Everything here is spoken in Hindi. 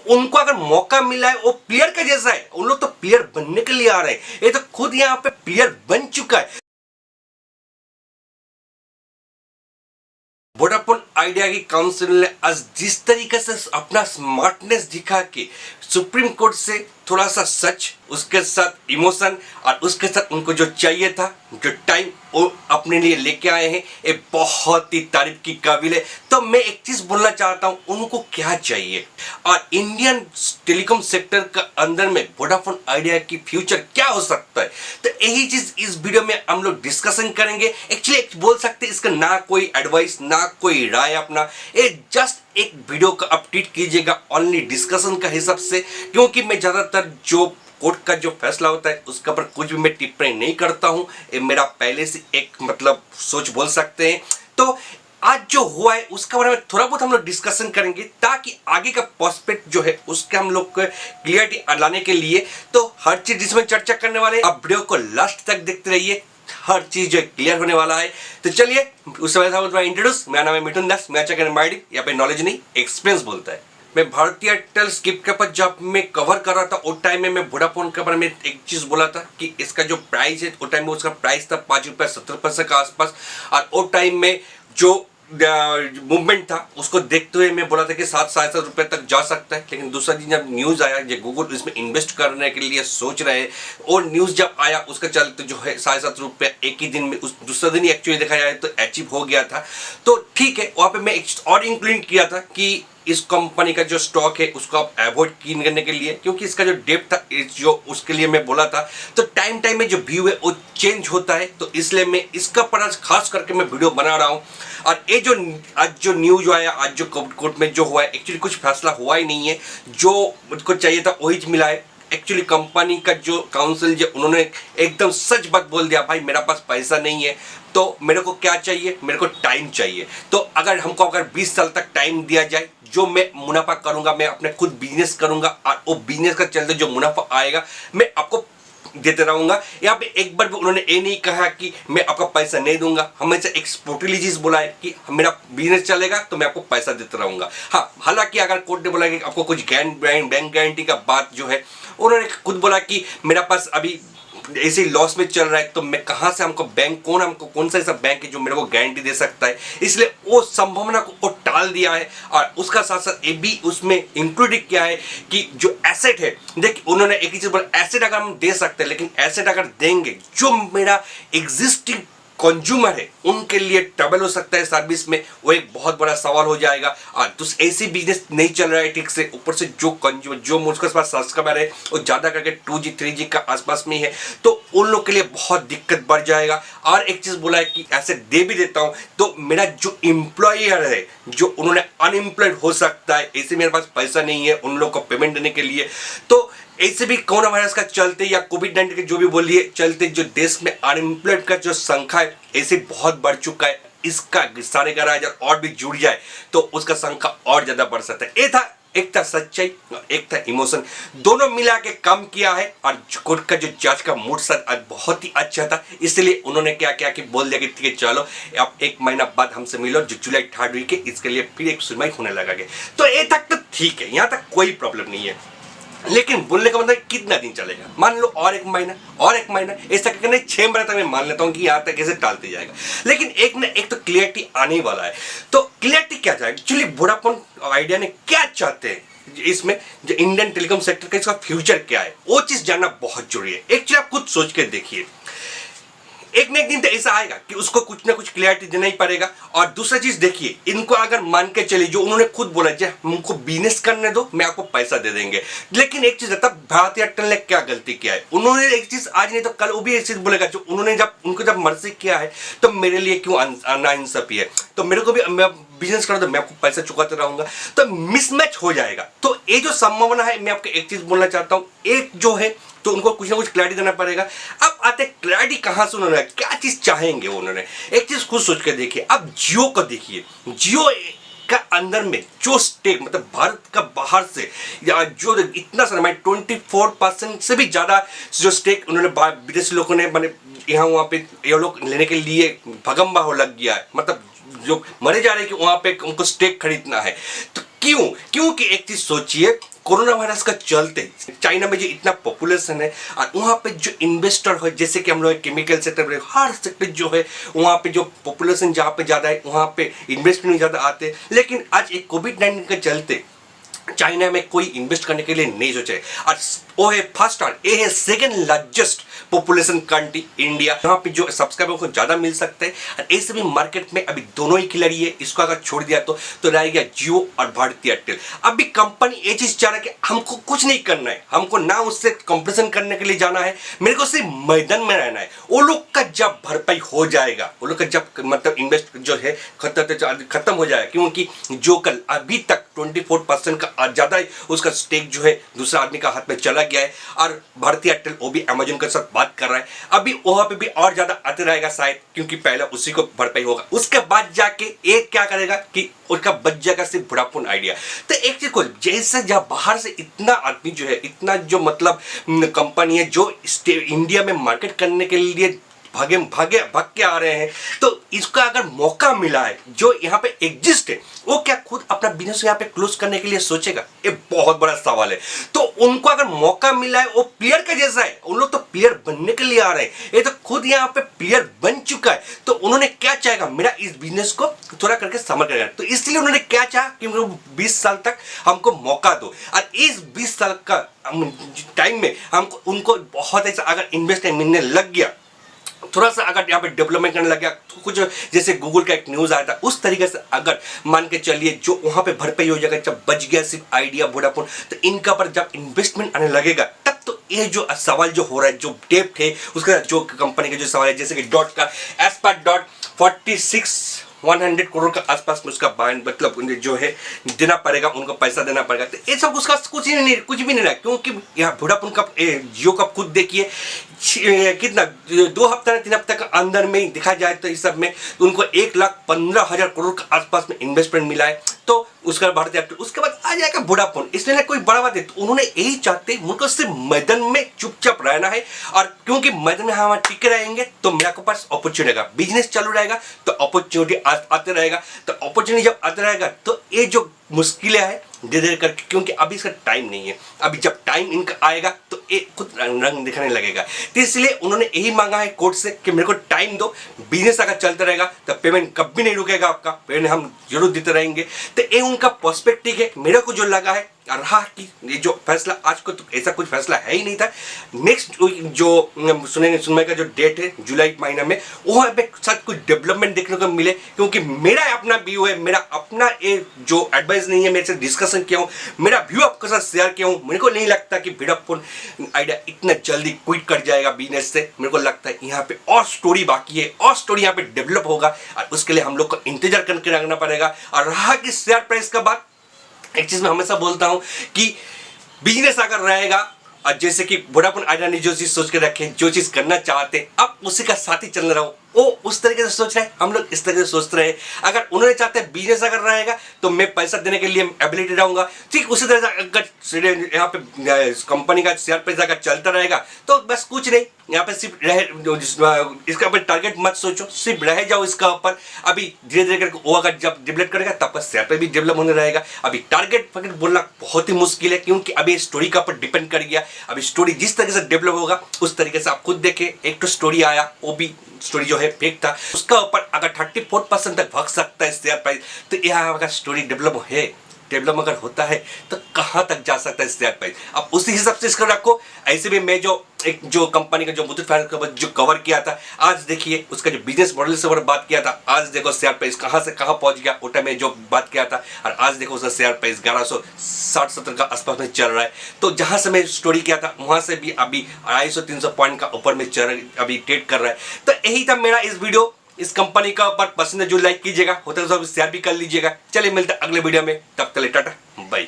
उनको अगर मौका मिला है वो प्लेयर का जैसा है, उन लोग तो प्लेयर बनने के लिए आ रहे हैं, ये तो खुद यहाँ पे प्लेयर बन चुका है। वोडाफोन आइडिया की काउंसिल ने आज जिस तरीके से अपना स्मार्टनेस दिखा के सुप्रीम कोर्ट से थोड़ा सा सच, उसके साथ इमोशन और उसके साथ उनको जो चाहिए था, जो टाइम, वो अपने लिए लेके आए हैं, ये बहुत ही तारीफ की काबिल है। तो मैं एक चीज बोलना चाहता हूं, उनको क्या चाहिए और इंडियन टेलीकॉम सेक्टर का अंदर में वोडाफोन आइडिया की फ्यूचर क्या हो सकता है, तो यही चीज इस वीडियो में हम लोग डिस्कशन करेंगे। एक्चुअली बोल सकते हैं इसका ना कोई एडवाइस ना कोई राय अपना, ये जस्ट एक वीडियो का अपडेट कीजिएगा ओनली डिस्कशन का हिसाब से, क्योंकि मैं ज्यादातर जो कोर्ट का जो फैसला होता है उसके ऊपर कुछ भी मैं टिप्पणी नहीं करता हूं, ये मेरा पहले से एक मतलब सोच बोल सकते हैं। तो आज जो हुआ है उसके बारे में थोड़ा बहुत हम लोग डिस्कशन करेंगे, ताकि आगे का प्रोस्पेक्ट जो है उसके हम लोग को क्लियरिटी लाने के लिए, तो हर चीज जिसमें चर्चा करने वाले, आप वीडियो को लास्ट तक देखते रहिए, हर चीज जो क्लियर होने वाला है। तो चलिए उस समय इंट्रोड्यूस, मेरा नाम है मिथुन दास, मैं अच्छा माइडी, यहाँ पे नॉलेज नहीं एक्सपीरियंस बोलता है। मैं भारतीय एयरटेल स्किप के ऊपर जब मैं कवर कर रहा था उस टाइम में मैं वोडाफोन के बारे में एक चीज बोला था कि इसका जो प्राइस है उस टाइम में उसका प्राइस था 5 रुपये 70 पैसे के आसपास, और उस टाइम में जो मूवमेंट था उसको देखते हुए मैं बोला था कि 7-7.5 रुपए तक जा सकता है। लेकिन दूसरा दिन जब न्यूज आया जो गूगल इसमें इन्वेस्ट करने के लिए सोच रहे हैं, और न्यूज जब आया उसका चलते जो है 7.5 रुपये एक ही दिन में, उस दूसरा दिन ही एक्चुअली देखा जाए तो अचीव हो गया था। तो ठीक है, वहाँ पे मैं एक और इंक्लूड किया था कि इस कंपनी का जो स्टॉक है उसको आप अवॉइड करने के लिए, क्योंकि इसका जो डेप्थ था जो उसके लिए मैं बोला था। तो टाइम टाइम में जो व्यू है वो चेंज होता है, तो इसलिए मैं इसका पर खास करके मैं वीडियो बना रहा हूँ। और ये जो आज जो न्यूज आया, आज जो कोर्ट में जो हुआ है, एक्चुअली कुछ फैसला हुआ ही नहीं है, जो मुझको चाहिए था वही मिला है। एक्चुअली कंपनी का जो काउंसिल जो उन्होंने एकदम सच बात बोल दिया, भाई मेरा पास पैसा नहीं है, तो मेरे को क्या चाहिए, मेरे को टाइम चाहिए। तो अगर हमको 20 साल तक टाइम दिया जाए, जो मैं मुनाफा करूंगा मैं अपने खुद बिजनेस करूंगा, और वो बिजनेस का चलते जो मुनाफा आएगा मैं आपको देते रहूंगा। यहाँ पे एक बार भी उन्होंने ये नहीं कहा कि मैं आपका पैसा नहीं दूंगा, हमेशा एक्सपोर्टली चीज बोला है कि मेरा बिजनेस चलेगा तो मैं आपको पैसा देते रहूंगा। हाँ, हालांकि अगर कोर्ट ने बोला कि आपको कुछ बैंक गारंटी का बात जो है, उन्होंने खुद बोला कि मेरा पास अभी ऐसे लॉस में चल रहा है, तो मैं कहां से, हमको बैंक हमको कौन सा ऐसा बैंक है जो मेरे को गारंटी दे सकता है, इसलिए वो संभावना को टाल दिया है। और उसका साथ साथ ये भी उसमें इंक्लूड किया है कि जो एसेट है, देखिए उन्होंने एक ही चीज बोला, एसेट अगर हम दे सकते हैं, लेकिन एसेट अगर देंगे जो मेरा एग्जिस्टिंग कंज्यूमर है उनके लिए ट्रबल हो सकता है सर्विस में, वो एक बहुत बड़ा सवाल हो जाएगा। और तो ऐसी बिजनेस नहीं चल रहा है ठीक से, ऊपर से जो कंज्यूमर जो मुझके पास सब्सक्राइबर है वो ज्यादा करके 2G 3G का आसपास में है, तो उन लोग के लिए बहुत दिक्कत बढ़ जाएगा। और एक चीज बोला है कि ऐसे दे भी देता हूं तो मेरा जो एम्प्लॉयर है, जो उन्होंने अनएम्प्लॉयड हो सकता है, ऐसे मेरे पास पैसा नहीं है उन लोग को पेमेंट देने के लिए। तो ऐसे भी कोरोना वायरस का चलते या कोविड-19 के जो भी बोलिए चलते, जो देश में अनएम्प्लॉयड का जो संख्या है ऐसे बहुत बढ़ चुका है, इसका 11,500 और भी जुड़ जाए तो उसका संख्या और ज्यादा बढ़ सकता है। ये था, एक था सच्चाई और एक था इमोशन, दोनों मिला के काम किया है। और कोर्ट का जो जज का मूड आज बहुत ही अच्छा था, इसलिए उन्होंने क्या किया कि बोल दिया कि ठीक है चलो अब 1 महीना बाद हमसे मिलो, जो जुलाई 3rd वीक है, इसके लिए फिर एक सुनवाई होने लगा के। तो ये तक तो ठीक है, यहाँ तक कोई प्रॉब्लम नहीं है, लेकिन बोलने का मतलब कितना दिन चलेगा, मान लो और 1 महीना और 1 महीना, ऐसा करके 6 महीने तक मैं मान लेता हूं कि यहाँ तक कैसे टालते जाएगा। लेकिन एक ना एक तो क्लियरिटी आने वाला है। तो क्लियरिटी क्या चाहे, एक्चुअली वोडाफोन आइडिया ने क्या चाहते हैं इसमें, जो इंडियन टेलीकॉम सेक्टर का इसका फ्यूचर क्या है, वो चीज जानना बहुत जरूरी है। एक्चुअली आप खुद सोच के देखिए, एक न एक दिन तो ऐसा आएगा कि उसको कुछ ना कुछ क्लियरिटी देना ही पड़ेगा। और दूसरा चीज देखिए, इनको अगर मान के चले, जो उन्होंने खुद बोला जो हमको बिजनेस करने दो, मैं आपको पैसा दे देंगे। लेकिन एक चीज है, तब भारतीय एयरटेल ने क्या गलती किया है, उन्होंने एक चीज आज नहीं तो कल वो भी एक चीज बोलेगा, जो उन्होंने जब उनको जब मर्जी किया है तो मेरे लिए क्यों नाइंसाफी है, तो मेरे को भी बिजनेस करो तो मैं आपको पैसा चुकाते रहूंगा, तो मिसमैच हो जाएगा। तो ये जो संभावना है, मैं आपको एक चीज बोलना चाहता हूं, एक जो है तो उनको कुछ ना कुछ क्लैरिटी देना पड़ेगा। अब आते क्लैरिटी कहां से, उन्होंने क्या चीज चाहेंगे, उन्होंने एक चीज खुद सोच के देखिए। अब जियो को देखिए, जियो का अंदर में जो स्टेक, मतलब भारत का बाहर से या जो इतना सारा 24% से भी ज्यादा जो स्टेक उन्होंने विदेशी लोगों ने मैंने यहाँ वहां पे ये लोग लेने के लिए भगम्बा हो लग गया है, मतलब जो मरे जा रहे हैं कि वहां पे उनको स्टेक खरीदना है। तो क्यों, क्योंकि एक चीज सोचिए कोरोना वायरस का चलते चाइना में जो इतना पॉपुलेशन है और वहाँ पे जो इन्वेस्टर है, जैसे कि हम लोग केमिकल सेक्टर में हर सेक्टर जो है वहाँ पे जो पॉपुलेशन जहाँ पे ज़्यादा है वहाँ पे इन्वेस्टमेंट ज़्यादा आते हैं। लेकिन आज एक कोविड-19 के चलते चाइना में कोई इन्वेस्ट करने के लिए नहीं सोचे और वो है फर्स्ट और ये है second largest population country India, यहाँ पे जो सब्सक्राइबर को ज़्यादा मिल सकते हैं। और ऐसे भी मार्केट में अभी दोनों ही खिलाड़ी है, इसको अगर छोड़ दिया तो रह गया जियो और भारतीय एयरटेल। अभी कंपनी ये चीज़ चाह रहा है कि हमको कुछ नहीं करना है, हमको ना उससे कंपटीशन करने के लिए जाना है, मेरे को सिर्फ मैदान में रहना है। वो लोग का जब भरपाई हो जाएगा, वो लोग का जब मतलब इन्वेस्ट जो है खत्म हो जाएगा, क्योंकि जो कल अभी तक 24% का ज़्यादा उसका स्टेक जो है दूसरा आदमी का हाथ में चला गया है और भारतीय एयरटेल वो भी अमेजन के साथ बात कर रहा है। अभी वहां पे भी और ज्यादा आते रहेगा शायद, क्योंकि पहले उसी को भरपाई होगा, उसके बाद जाके एक क्या करेगा कि उसका बच जाएगा सिर्फ वोडाफोन आइडिया। तो एक चीज को जैसे जब बाहर से इतना आदमी जो है, इतना जो मतलब कंपनी है जो इंडिया में मार्केट करने के लिए भाग के आ रहे हैं, तो इसका अगर मौका मिला है जो यहाँ पे एग्जिस्ट है, वो क्या खुद अपना बिजनेस यहाँ पे क्लोज करने के लिए सोचेगा? ये बहुत बड़ा सवाल है। तो उनको अगर मौका मिला है, वो प्लेयर का जैसा है, उन लोग तो प्लेयर बनने के लिए आ रहे हैं, ये तो खुद यहाँ पे प्लेयर बन चुका है। तो उन्होंने क्या चाहेगा, मेरा इस बिजनेस को थोड़ा करके समर करेगा। तो इसलिए उन्होंने क्या चाहा कि 20 साल तक हमको मौका दो, और इस 20 साल का टाइम में हमको उनको बहुत ऐसा अगर इन्वेस्टमेंट मिलने लग गया, थोड़ा सा अगर यहाँ पे डेवलपमेंट करने लग गया, तो कुछ जैसे गूगल का एक न्यूज़ आया था उस तरीके से अगर मान के चलिए जो वहाँ पे भरपाई हो जाएगा, जब बच गया सिर्फ आइडिया वोडाफोन, तो इनका पर जब इन्वेस्टमेंट आने लगेगा तब तो ये जो सवाल जो हो रहा है, जो डेप्ट है उसका, जो कंपनी के जो सवाल है, जैसे कि डॉट का एज पर डॉट 100 करोड़ का आसपास में उसका मतलब जो है देना पड़ेगा, उनको पैसा देना पड़ेगा। तो ये सब उसका कुछ भी नहीं रहा, क्योंकि यहाँ वोडाफोन का जियो का खुद देखिए कितना 2 हफ्ता 3 हफ्ते का अंदर में दिखा जाए तो इस सब में तो उनको 1,15,000 करोड़ का आसपास में इन्वेस्टमेंट मिला है। तो उसका भारतीय एयरटेल, उसके बाद आ जाएगा वोडाफोन। इसलिए कोई बड़ा बात है, तो उन्होंने यही चाहते उनको सिर्फ मैदान में चुपचाप रहना है, और क्योंकि मैदान में हम टिके रहेंगे तो मेरे को पास अपॉर्चुनिटी रहेगा, बिजनेस चालू रहेगा तो अपॉर्चुनिटी आते रहेगा। तो अपॉर्चुनिटी जब आते रहेगा तो ये जो मुश्किलें है धीरे धीरे करके, क्योंकि अभी इसका टाइम नहीं है, अभी जब टाइम इनका आएगा तो ये खुद रंग दिखाने लगेगा। तो इसलिए उन्होंने यही मांगा है कोर्ट से कि मेरे को टाइम दो, बिजनेस अगर चलता रहेगा तो पेमेंट कभी नहीं रुकेगा, आपका पेमेंट हम जरूर देते रहेंगे। तो ये उनका पर्सपेक्टिव है। मेरे को जो लगा है रहा कि ये जो फैसला आज को, तो ऐसा कुछ फैसला है ही नहीं था। नेक्स्ट जो सुनने का जो डेट है जुलाई महीना में, वहाँ पे शायद कुछ डेवलपमेंट देखने को मिले, क्योंकि मेरा अपना व्यू है, मेरा अपना ये जो एडवाइस नहीं है, मेरे से डिस्कशन किया हूँ, मेरा व्यू आपके साथ शेयर किया हूँ। मेरे को नहीं लगता कि वोडाफोन आइडिया इतना जल्दी क्विट कर जाएगा बिजनेस से। मेरे को लगता है यहाँ पे और स्टोरी बाकी है, और स्टोरी यहाँ पे डेवलप होगा, और उसके लिए हम लोग को इंतजार करके रखना पड़ेगा। और रहा कि शेयर प्राइस का बात, एक चीज मैं हमेशा बोलता हूं कि बिजनेस अगर रहेगा, और जैसे कि वोडाफोन आइडिया ने जो चीज सोच के रखे, जो चीज करना चाहते, अब उसी का साथ ही चल रहा हो, वो उस तरीके से सोच रहे हैं, हम लोग इस तरीके से सोचते रहे। अगर उन्होंने चाहते हैं बिजनेस अगर रहेगा तो मैं पैसा देने के लिए एबिलिटी रहूंगा, ठीक उसी तरह से अगर यहाँ पे कंपनी का शेयर प्राइस अगर चलता रहेगा तो बस कुछ नहीं, यहाँ पे सिर्फ रहे, इसका ऊपर टारगेट मत सोचो, सिर्फ रह जाओ इसका ऊपर। अभी धीरे धीरे करके वो अगर जब डेवलप करेगा तब पर शेयर पे भी डेवलप होने रहेगा। अभी टारगेट बोलना बहुत ही मुश्किल है, क्योंकि अभी स्टोरी का ऊपर डिपेंड कर गया। अभी स्टोरी जिस तरीके से डेवलप होगा उस तरीके से आप खुद देखें। एक तो स्टोरी आया, वो भी स्टोरी जो है फेक था, उसका ऊपर अगर 34% तक भाग सकता है शेयर प्राइस, तो यहाँ अगर स्टोरी डेवलप अगर होता है तो कहाँ तक जा सकता है शेयर प्राइस। अब उसी हिसाब से इसको रखो। ऐसे भी मैं जो कंपनी का जो मुथूट फाइनेंस का जो कवर किया था, आज देखिए उसका जो बिजनेस मॉडल से बात किया था, आज देखो शेयर प्राइस कहाँ से कहाँ पहुंच गया। उस टाइम में जो बात किया था और आज देखो उसका शेयर प्राइस 1160-70 का आसपास में चल रहा है। तो जहां से मैं स्टोरी किया था वहां से भी अभी 250-300 पॉइंट का ऊपर में अभी ट्रेड कर रहा है। तो यही था मेरा इस वीडियो। इस कंपनी का ऊपर पसंद है जो लाइक कीजिएगा, होता है तो शेयर भी कर लीजिएगा। चलिए मिलते हैं अगले वीडियो में, तब तक टाटा बाय।